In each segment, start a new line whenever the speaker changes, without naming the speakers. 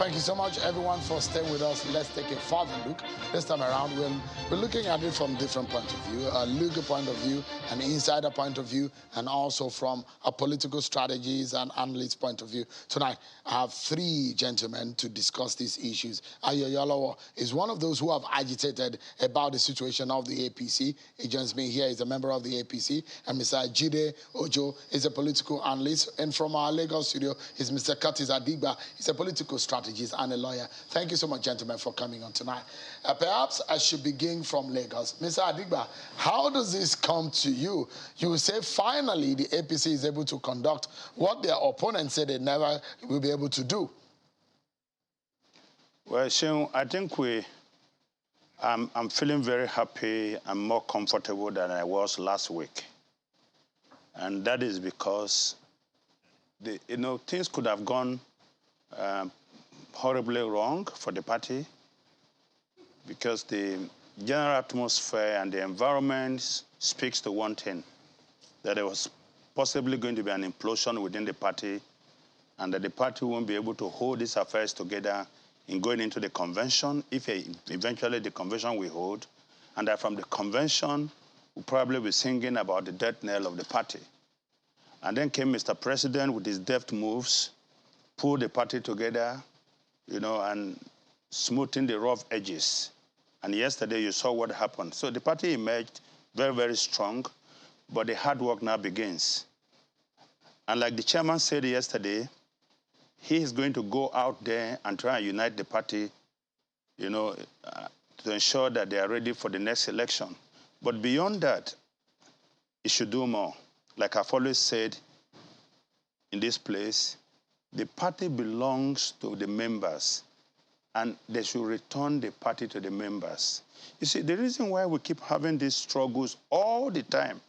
Thank you so much, everyone, for staying with us. Let's take a further look. This time around, we're looking at it from different points of view, a legal point of view, an insider point of view, and also from a political strategies and analyst point of view. Tonight, I have three gentlemen to discuss these issues. Ayo Yolowo is one of those who have agitated about the situation of the APC. He joins me here. He's a member of the APC. And Mr. Jide Ojo is a political analyst. And from our Lagos studio is Mr. Curtis Adigba. He's a political strategist and a lawyer. Thank you so much, gentlemen, for coming on tonight. Perhaps I should begin from Lagos. Mr. Adigba, how does this come to you? You say finally the APC is able to conduct what their opponents said they never will be able to do.
Well, Seun, I think I'm feeling very happy and more comfortable than I was last week. And that is because things could have gone horribly wrong for the party, because the general atmosphere and the environment speaks to one thing, that there was possibly going to be an implosion within the party, and that the party won't be able to hold these affairs together in going into the convention, if eventually the convention will hold, and that from the convention, we'll probably be singing about the death knell of the party. And then came Mr. President with his deft moves, pulled the party together, and smoothing the rough edges. And yesterday you saw what happened. So the party emerged very, very strong, but the hard work now begins. And like the chairman said yesterday, he is going to go out there and try and unite the party, to ensure that they are ready for the next election. But beyond that, it should do more. Like I've always said in this place, the party belongs to the members, and they should return the party to the members. You see, the reason why we keep having these struggles all the time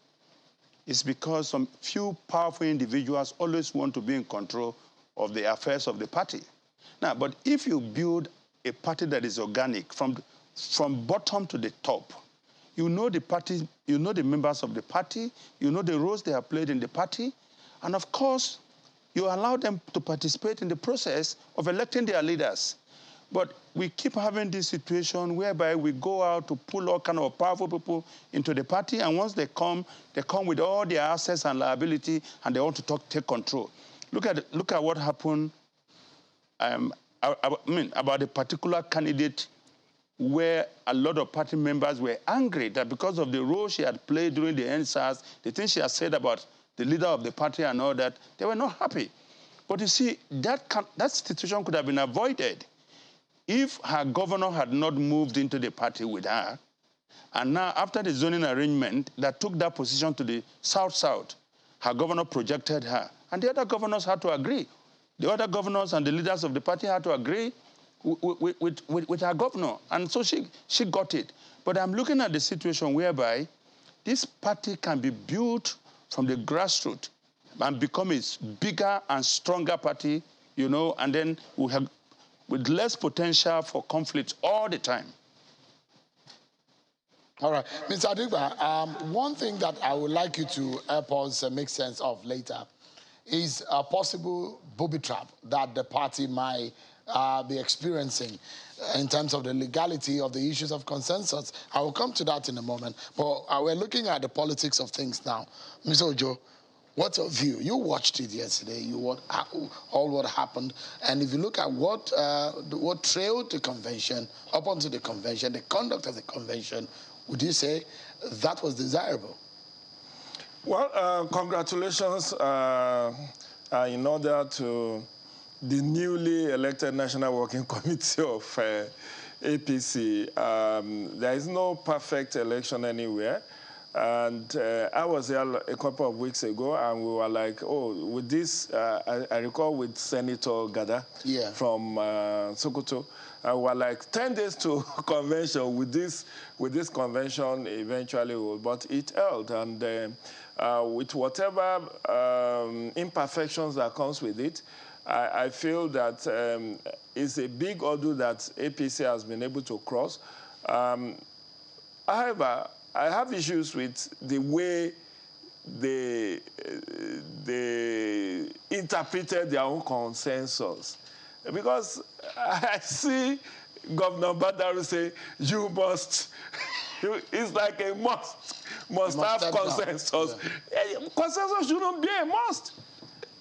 is because some few powerful individuals always want to be in control of the affairs of the party. Now, but if you build a party that is organic from bottom to the top, you know the party, you know the members of the party, you know the roles they have played in the party, and of course, you allow them to participate in the process of electing their leaders. But we keep having this situation whereby we go out to pull all kind of powerful people into the party, and once they come with all their assets and liability, and they want to take control. Look at what happened. About a particular candidate, where a lot of party members were angry that because of the role she had played during the NSAS, the things she had said about the leader of the party and all that, they were not happy. But you see, that situation could have been avoided if her governor had not moved into the party with her. And now, after the zoning arrangement that took that position to the south-south, her governor projected her. And the other governors had to agree. The other governors and the leaders of the party had to agree with her governor. And so she got it. But I'm looking at the situation whereby this party can be built from the grassroots and become a bigger and stronger party, and then we have with less potential for conflict all the time.
All right. Mr. Adigba, one thing that I would like you to help us make sense of later is a possible booby trap that the party might be experiencing in terms of the legality of the issues of consensus. I will come to that in a moment. But we're looking at the politics of things now. Mr. Ojo, what's your view? You watched it yesterday. All what happened. And if you look at what trailed the convention, up onto the convention, the conduct of the convention, would you say that was desirable?
Well, congratulations in order to the newly elected National Working Committee of APC. There is no perfect election anywhere. And I was there a couple of weeks ago, and we were like, oh, with this, I recall with Senator Gada from Sokoto, we were like 10 days to convention. With this convention, eventually, but it held. And with whatever imperfections that comes with it, I feel that it's a big ordeal that APC has been able to cross. However, I have issues with the way they interpreted their own consensus. Because I see Governor Badaru say, you must, it's like a must have consensus. Yeah. Consensus shouldn't be a must.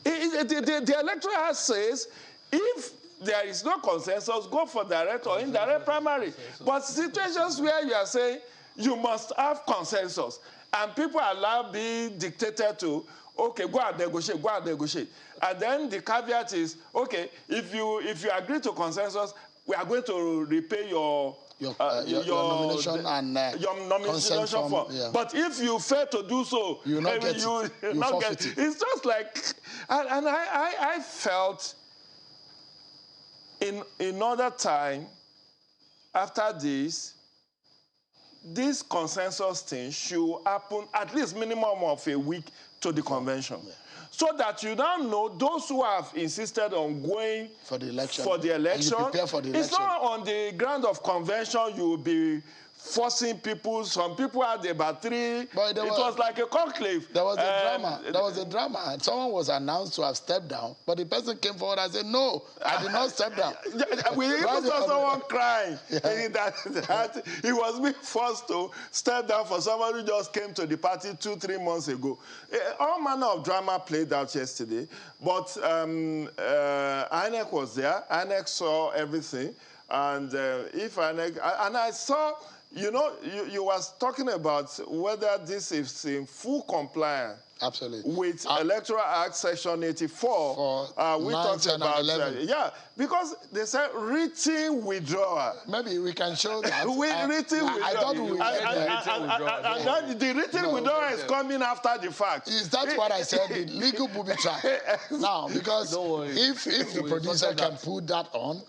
The Electoral Act says, if there is no consensus, go for direct or indirect primary. But situations where you are saying you must have consensus, and people are allowed being dictated to, okay, go and negotiate, go and negotiate. And then the caveat is, okay, if you agree to consensus, we are going to repay your
nomination and
your nomination form.
Yeah.
But if you fail to do so,
you not get it. You forfeit it.
It's just like, and I felt in another time after this consensus thing should happen at least minimum of a week to the convention. Yeah. So that you now know those who have insisted on going
for the election,
and you
prepare for the election.
It's not on the ground of convention you will be forcing people. Some people had about 3. But it was like a conclave.
There was a drama. There was a drama. Someone was announced to have stepped down, but the person came forward and said, no, I did not step down.
We even saw someone crying that he was being forced to step down for someone who just came to the party 2-3 months ago. All manner of drama played out yesterday, but INEC was there. INEC saw everything. And if INEC, and I saw, you know, you was talking about whether this is in full compliance.
Absolutely.
With Electoral Act Section 84, we talked about, yeah, because they said written withdrawal.
Maybe we can show that.
Written withdrawal.
I thought we
and the written withdrawal is coming after the fact.
Is that what I said? The legal booby trap. Now, because if the producer can put that on,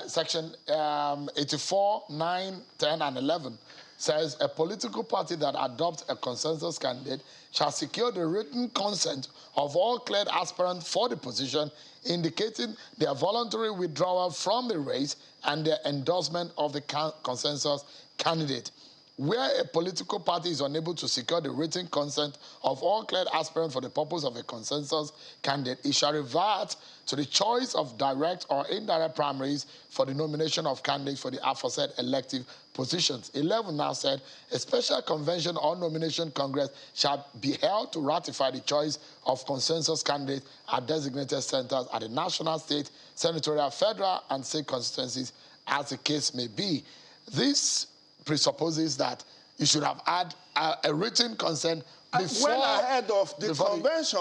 Section 84, 9, 10, and 11 says a political party that adopts a consensus candidate shall secure the written consent of all cleared aspirants for the position, indicating their voluntary withdrawal from the race and their endorsement of the consensus candidate. Where a political party is unable to secure the written consent of all cleared aspirants for the purpose of a consensus candidate, it shall revert to the choice of direct or indirect primaries for the nomination of candidates for the aforesaid elective positions. 11 now said, a special convention or nomination congress shall be held to ratify the choice of consensus candidates at designated centers at the national, state, senatorial, federal, and state constituencies, as the case may be. This presupposes that you should have had a written consent before.
Well ahead of the convention.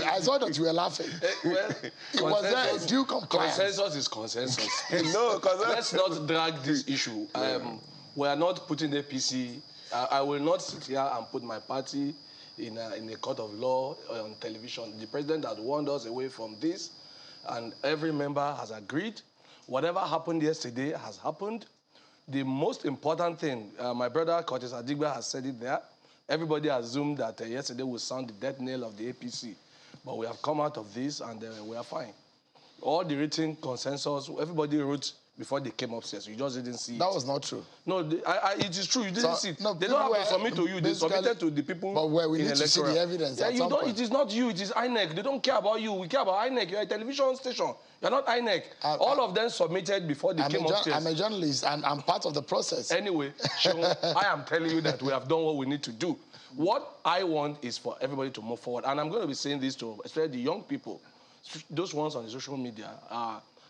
I saw that you were laughing. It was there a due compliance.
Consensus is consensus.
No,
let's not drag this issue. We are not putting the APC. I will not sit here and put my party in a court of law on television. The president has warned us away from this, and every member has agreed. Whatever happened yesterday has happened. The most important thing, my brother Curtis Adigba has said it there. Everybody assumed that yesterday would sound the death knell of the APC. But we have come out of this and we are fine. All the written consensus, everybody wrote before they came upstairs. You just didn't see it.
That was not true.
No, it is true. You didn't see it.
No,
they don't have to submit to you. They submitted to the people.
But where we need to see the evidence at some point.
It is not you. It is INEC. They don't care about you. We care about INEC. You're a television station. You're not INEC. All of them submitted before they came upstairs.
I'm a journalist. I'm part of the process.
Anyway, I am telling you that we have done what we need to do. What I want is for everybody to move forward. And I'm going to be saying this to especially the young people, those ones on the social media.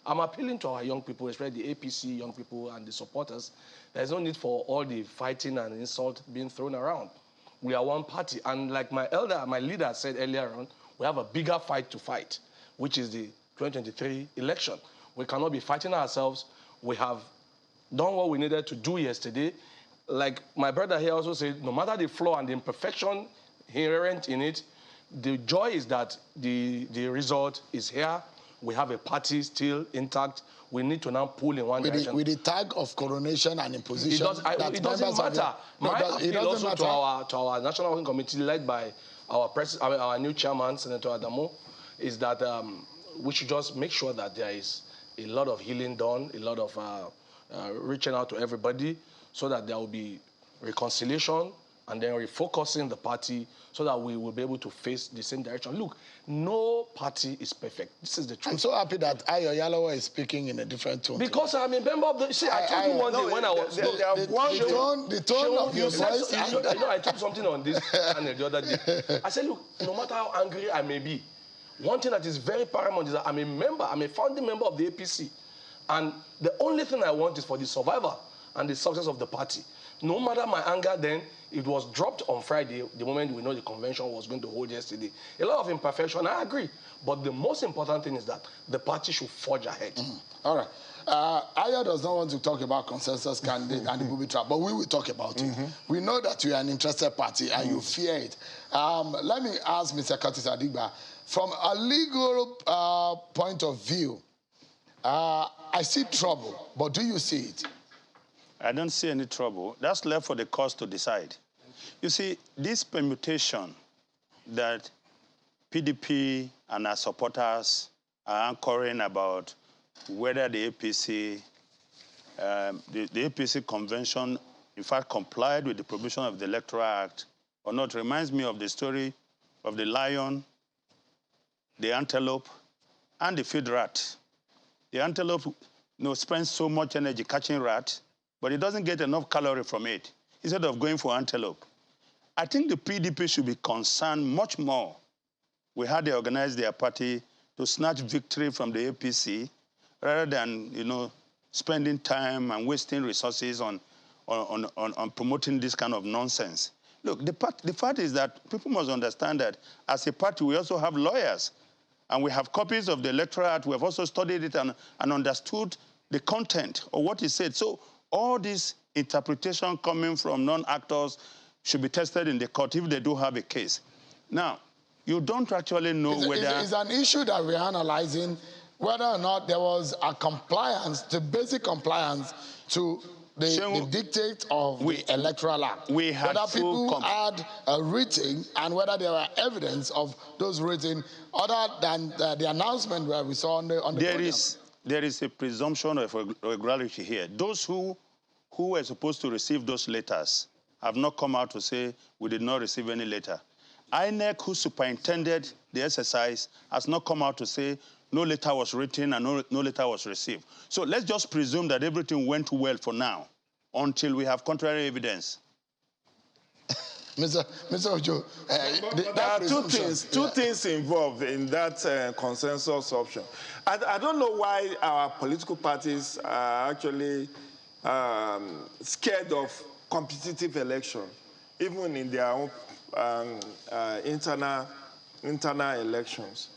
I'm appealing to our young people, especially the APC young people and the supporters. There's no need for all the fighting and insult being thrown around. We are one party. And like my leader said earlier on, we have a bigger fight to fight, which is the 2023 election. We cannot be fighting ourselves. We have done what we needed to do yesterday. Like my brother here also said, no matter the flaw and the imperfection inherent in it, the joy is that the result is here. We have a party still intact. We need to now pull in one direction.
With the tag of coronation and imposition.
It doesn't matter. My appeal also to our National Working Committee, led by our new chairman, Senator Adamo, is that we should just make sure that there is a lot of healing done, a lot of reaching out to everybody, so that there will be reconciliation and then refocusing the party so that we will be able to face the same direction. Look, no party is perfect. This is the truth.
I'm so happy that Ayo Yalawa is speaking in a different tone.
Because I'm a member of the... See, I told you one day when I was...
The tone of your voice...
I told something on this panel the other day. I said, look, no matter how angry I may be, one thing that is very paramount is that I'm a founding member of the APC. And the only thing I want is for the survival and the success of the party. No matter my anger then, it was dropped on Friday, the moment we know the convention was going to hold yesterday. A lot of imperfection, I agree. But the most important thing is that the party should forge ahead.
All right. Ayo does not want to talk about consensus candidate and the booby trap, but we will talk about it. We know that you are an interested party and you fear it. Let me ask Mr. Curtis Adigba, from a legal point of view, I see trouble, but do you see it?
I don't see any trouble. That's left for the courts to decide. You see, this permutation that PDP and our supporters are anchoring about whether the APC, the APC convention, in fact, complied with the provision of the Electoral Act or not, reminds me of the story of the lion, the antelope, and the field rat. The antelope spends so much energy catching rats, but it doesn't get enough calorie from it, instead of going for antelope. I think the PDP should be concerned much more with how they organize their party to snatch victory from the APC, rather than, spending time and wasting resources on promoting this kind of nonsense. Look, the fact is that people must understand that as a party, we also have lawyers, and we have copies of the Electoral Act. We have also studied it and understood the content of what is said. So all this interpretation coming from non-actors should be tested in the court if they do have a case. Now, you don't actually know whether...
It's an issue that we're analyzing, whether or not there was a compliance, the basic compliance to the dictate of the Electoral Act.
We had
whether people had a written and whether there were evidence of those written other than the announcement where we saw on the podium.
There is a presumption of regularity here. Those who were supposed to receive those letters have not come out to say we did not receive any letter. INEC, who superintended the exercise, has not come out to say no letter was written and no letter was received. So let's just presume that everything went well for now until we have contrary evidence.
Mr. Ojo,
there are two things involved in that consensus option. I don't know why our political parties are actually scared of competitive election, even in their own internal elections.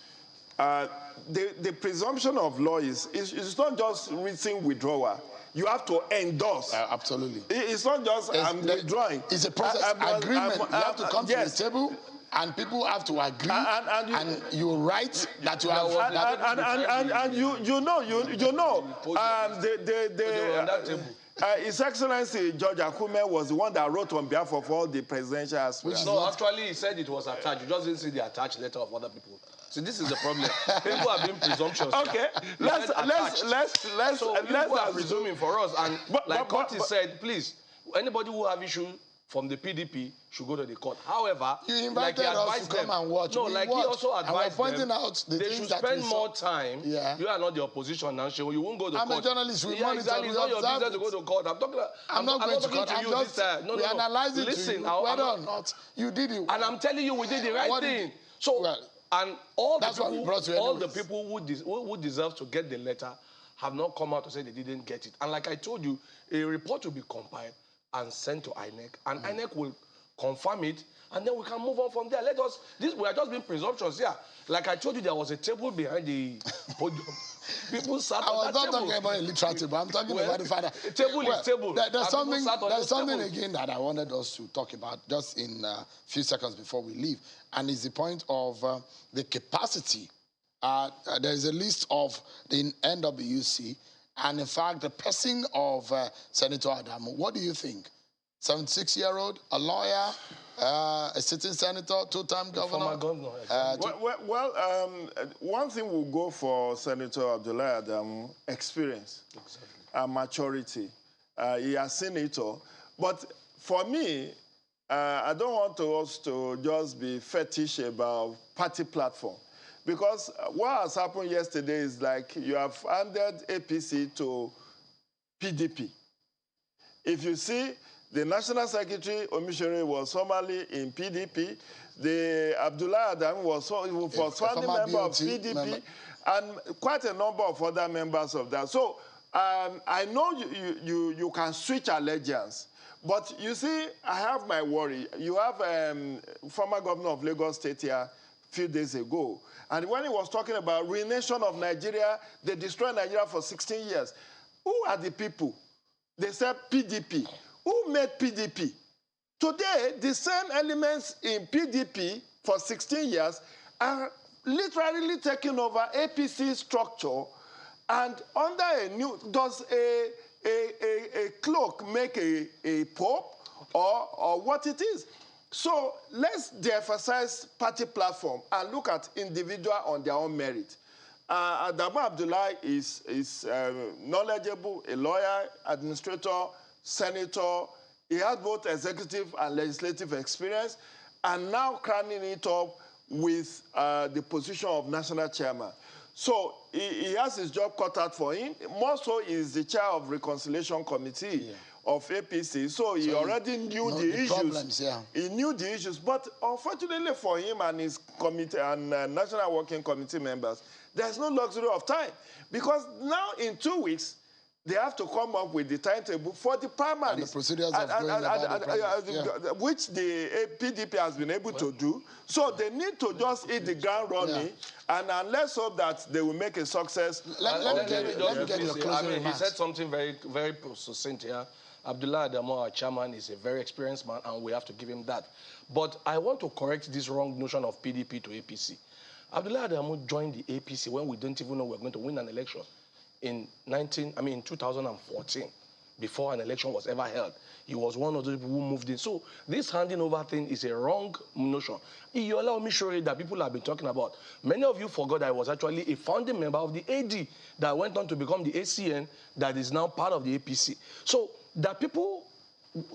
The presumption of law is it's not just written withdrawal. You have to endorse.
Absolutely.
It's not just I'm withdrawing.
It's a process. Agreement. You have to come to the table, and people have to agree. And you write that you have.
His Excellency George Akume was the one that wrote on behalf of all the presidential aspirants.
No, actually, he said it was attached. You just didn't see the attached letter of other people. See, this is the problem. People are being presumptuous.
Okay, let's
people are presuming for us. And like Curtis said, please, anybody who have issue from the PDP should go to the court. However,
you invited us to come and watch.
No, he also advised
pointing out the
they
things
should
that
spend more time.
Yeah.
You are not the opposition now, you won't go to court.
I'm a journalist. We monitor.
Exactly. It's not your business to go to court. I'm not going to court. I'm just analyzing
listen, whether or not you did it.
And I'm telling you, we did the right thing. So, and all the people who deserve to get the letter have not come out to say they didn't get it. And like I told you, a report will be compiled and sent to INEC, and INEC will confirm it, and then we can move on from there. We are just being presumptuous here. Like I told you, there was a table behind the podium. People sat on that table. I was not talking
about a literal table. I'm talking about the fact that...
Table is table.
There's something again that I wanted us to talk about just in a few seconds before we leave, and it's the point of the capacity. There's a list of the NWC, and in fact, the person of Senator Adamu. What do you think? 76-year-old, a lawyer, a sitting senator, two-time governor?
Former governor.
One thing will go for Senator Abdullahi Adamu, experience, maturity. He has seen it all. But for me, I don't want us to just be fetish about party platform. Because what has happened yesterday is like you have handed APC to PDP. If you see, the National Secretary, Omishore, was formerly in PDP. The Abdullah Adam was founding member of PDP, and quite a number of other members of that. So I know you can switch allegiance. But you see, I have my worry. You have former governor of Lagos State here a few days ago. And when he was talking about renation of Nigeria, they destroyed Nigeria for 16 years. Who are the people? They said PDP. Who made PDP? Today, the same elements in PDP for 16 years are literally taking over APC structure, and under a new, does a cloak make a pope, or what it is? So let's de-emphasize party platform and look at individual on their own merit. Adamu Abdullah is knowledgeable, a lawyer, administrator, senator. He has both executive and legislative experience, and now crowning it up with the position of national chairman. So he has his job cut out for him. More so, he is the chair of Reconciliation Committee of APC. So he already knew the issues.
Problems,
He knew the issues. But unfortunately for him and his committee and National Working Committee members, there's no luxury of time. Because now in 2 weeks, they have to come up with the timetable for the primaries.
And the procedures of going about the primaries,
which the PDP has been able to do. So they need to just hit the ground running, and let's hope that they will make a success.
Let me get your closing remarks.
He said something very, very succinct here. Abdullah Adamu, our chairman, is a very experienced man, and we have to give him that. But I want to correct this wrong notion of PDP to APC. Abdullah Adamu joined the APC when we didn't even know we were going to win an election. In 2014, before an election was ever held. He was one of those people who moved in. So this handing over thing is a wrong notion. You allow me show you that people have been talking about. Many of you forgot that I was actually a founding member of the AD that went on to become the ACN that is now part of the APC. So that people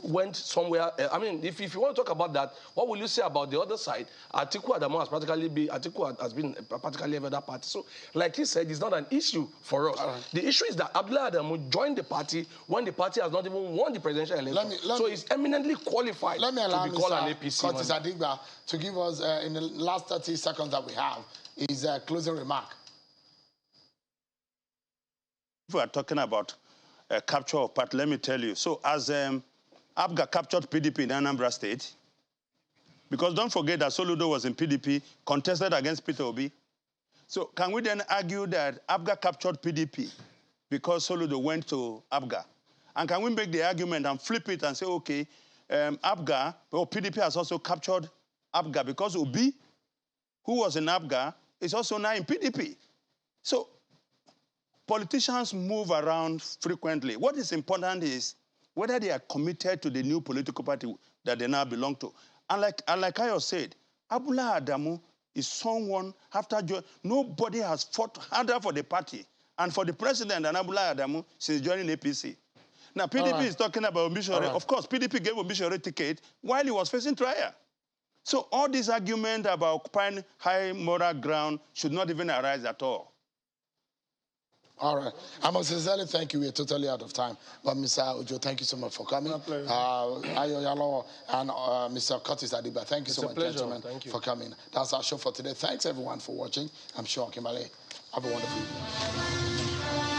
went somewhere. I mean, if you want to talk about that, what will you say about the other side? Atiku Adamu has been practically every other party. So, like he said, it's not an issue for us. The issue is that Abdullah Adamu joined the party when the party has not even won the presidential election. So he's eminently qualified to be called an APC.
Curtis Adigba to give us, in the last 30 seconds that we have, his closing remark.
If we are talking about capture of party, let me tell you. So as APGA captured PDP in Anambra State, because don't forget that Soludo was in PDP, contested against Peter Obi. So can we then argue that APGA captured PDP because Soludo went to APGA? And can we make the argument and flip it and say, okay, APGA, or PDP has also captured APGA because Obi, who was in APGA, is also now in PDP. So politicians move around frequently. What is important is whether they are committed to the new political party that they now belong to. And like Ayo said, Abdullah Adamu is someone, nobody has fought harder for the party and for the president than Abdullah Adamu since joining APC. Now, PDP is talking about Omishore. Of course, PDP gave Omishore a ticket while he was facing trial. So all this argument about occupying high moral ground should not even arise at all.
All right. I must sincerely thank you. We're totally out of time. But Mr. Ojo, thank you so much for coming. Ayo Yalo and Mr. Curtis Adigba, thank you so much, gentlemen, for coming. That's our show for today. Thanks, everyone, for watching. I'm sure Kimberly, have a wonderful evening.